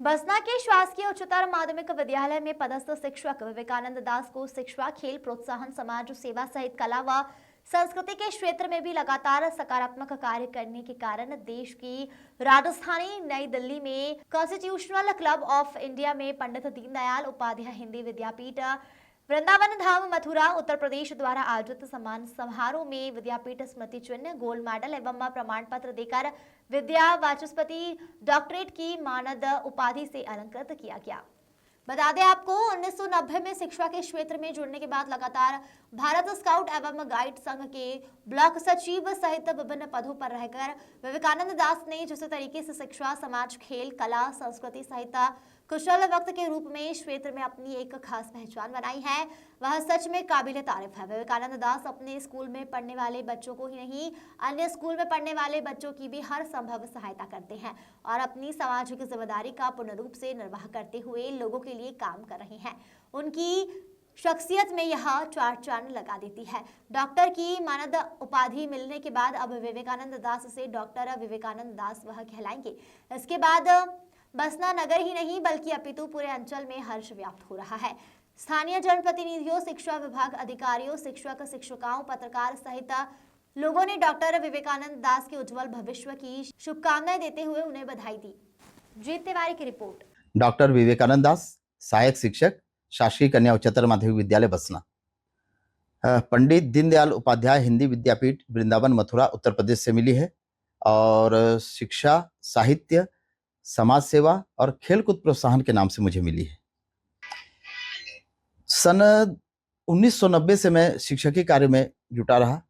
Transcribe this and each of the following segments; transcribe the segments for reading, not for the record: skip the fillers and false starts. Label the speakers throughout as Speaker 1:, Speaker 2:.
Speaker 1: बसना के शासकीय उच्चतर माध्यमिक विद्यालय में पदस्थ शिक्षक विवेकानंद दास को शिक्षा, खेल प्रोत्साहन, समाज सेवा सहित कला व संस्कृति के क्षेत्र में भी लगातार सकारात्मक कार्य करने के कारण देश की राजधानी नई दिल्ली में कॉन्स्टिट्यूशनल क्लब ऑफ इंडिया में पंडित दीनदयाल उपाध्याय हिंदी विद्यापीठ वृंदावन धाम मथुरा उत्तर प्रदेश द्वारा आयोजित सम्मान समारोह में विद्यापीठ स्मृति चिन्ह, गोल्ड मेडल एवं प्रमाण पत्र देकर विद्या वाचस्पति डॉक्टरेट की मानद उपाधि से अलंकृत किया गया। बता दें आपको 1990 में शिक्षा के क्षेत्र में जुड़ने के बाद लगातार भारत स्काउट एवं गाइड संघ के ब्लॉक सचिव सहित विभिन्न पदों पर रहकर विवेकानंद दास ने जिस तरीके से शिक्षा, समाज, खेल, कला, संस्कृति सहित कुशल वक्त के रूप में क्षेत्र में अपनी एक खास पहचान बनाई है, वह सच में काबिल तारीफ है। विवेकानंद दास अपने स्कूल में पढ़ने वाले बच्चों को ही नहीं, अन्य स्कूल में पढ़ने वाले बच्चों की भी हर संभव सहायता करते हैं और अपनी सामाजिक जिम्मेदारी का पूर्ण रूप से निर्वाह करते हुए लोगों के लिए काम कर रहे हैं। उनकी शख्सियत में यह चार चांद लगा देती है। डॉक्टर की मानद उपाधि मिलने के बाद अब विवेकानंद दास से डॉक्टर विवेकानंद दास वह कहलाएंगे। इसके बाद बसना नगर ही नहीं बल्कि अपितु पूरे अंचल में हर्ष व्याप्त हो रहा है। स्थानीय जनप्रतिनिधियों, शिक्षा विभाग अधिकारियों, शिक्षक, शिक्षिकाओं, पत्रकार सहित लोगों ने डॉक्टर विवेकानंद दास के उज्जवल भविष्य की शुभकामनाएं देते हुए उन्हें बधाई दी। जीत तिवारी की रिपोर्ट।
Speaker 2: डॉक्टर विवेकानंद दास, सहायक शिक्षक, शासकीय कन्या उच्चतर माध्यमिक विद्यालय बसना। पंडित दीनदयाल उपाध्याय हिंदी विद्यापीठ वृंदावन मथुरा उत्तर प्रदेश से मिली है और शिक्षा, साहित्य, समाज सेवा और खेलकूद प्रोत्साहन के नाम से मुझे मिली है। सन 1990 से मैं शिक्षकीय कार्य में जुटा रहा।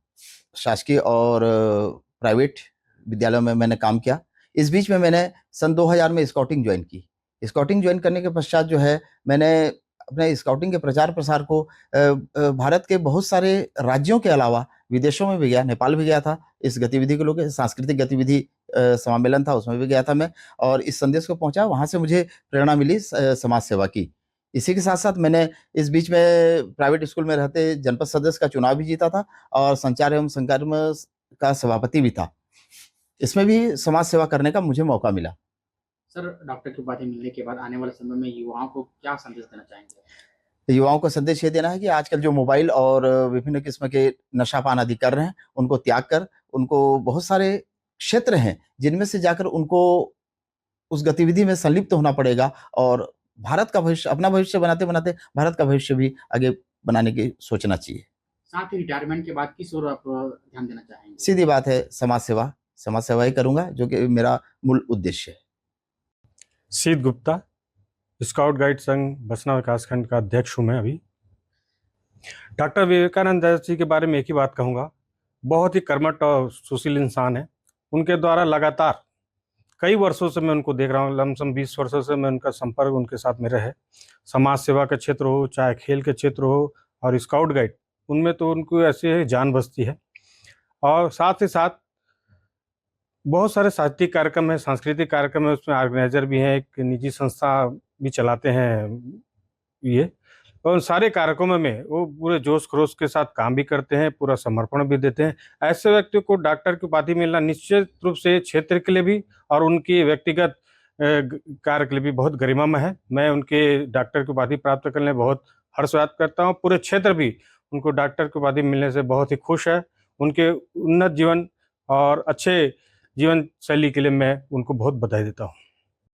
Speaker 2: शासकीय और प्राइवेट विद्यालयों में मैंने काम किया। इस बीच में मैंने सन 2000 में स्काउटिंग ज्वाइन की। स्काउटिंग ज्वाइन करने के पश्चात जो है मैंने अपने स्काउटिंग के प्रचार प्रसार को भारत के बहुत सारे राज्यों के अलावा विदेशों में भी गया, नेपाल भी गया था। इस गतिविधि को लेकर सांस्कृतिक गतिविधि सम्मेलन था, उसमें भी गया था मैं और इस संदेश को पहुंचा। वहां से मुझे प्रेरणा मिली समाज सेवा की। इसी के साथ साथ मैंने इस बीच में प्राइवेट स्कूल में रहते जनपद सदस्य का चुनाव भी जीता था और संचार एवं संकर्म का सभापति भी था। इसमें भी समाज सेवा करने का मुझे मौका मिला।
Speaker 3: सर, डॉक्टर की उपाधि मिलने के बाद आने वाले समय में युवाओं को क्या संदेश देना चाहेंगे?
Speaker 2: युवाओं को संदेश ये देना है कि आजकल जो मोबाइल और विभिन्न किस्म के नशापान आदि कर रहे हैं, उनको त्याग कर उनको बहुत सारे क्षेत्र हैं जिनमें से जाकर उनको उस गतिविधि में संलिप्त होना पड़ेगा और भारत का भविष्य, अपना भविष्य बनाते बनाते भारत का भविष्य भी आगे बनाने की सोचना चाहिए।
Speaker 3: साथ ही रिटायरमेंट के बाद किस ओर आप ध्यान देना चाहेंगे?
Speaker 2: सीधी बात है, समाज सेवा ही करूंगा, जो कि मेरा मूल उद्देश्य है।
Speaker 4: सीत गुप्ता, स्काउट गाइड संघ बसना विकासखंड का अध्यक्ष हूँ मैं अभी। डॉक्टर विवेकानंद दास जी के बारे में एक ही बात कहूँगा, बहुत ही कर्मठ और सुशील इंसान है। उनके द्वारा लगातार कई वर्षों से मैं उनको देख रहा हूँ, लमसम 20 वर्षों से मैं उनका संपर्क उनके साथ में रहे। समाज सेवा का क्षेत्र हो, चाहे खेल के क्षेत्र हो और स्काउट गाइड, उनमें तो उनको ऐसे जान बसती है। और साथ ही साथ बहुत सारे साहित्यिक कार्यक्रम है, सांस्कृतिक कार्यक्रम है, उसमें ऑर्गेनाइजर भी हैं, एक निजी संस्था भी चलाते हैं ये। और उन सारे कार्यक्रमों में वो पूरे जोश खरोश के साथ काम भी करते हैं, पूरा समर्पण भी देते हैं। ऐसे व्यक्ति को डॉक्टर की उपाधि मिलना निश्चित रूप से क्षेत्र के लिए भी और उनकी व्यक्तिगत कार्य के लिए भी बहुत गरिमामय है। मैं उनके डॉक्टर की उपाधि प्राप्त करने में बहुत हर्ष व्यक्त करता हूँ। पूरे क्षेत्र भी उनको डॉक्टर की उपाधि मिलने से बहुत ही खुश है। उनके उन्नत जीवन और अच्छे जीवन शैली के लिए मैं उनको बहुत बधाई देता हूँ।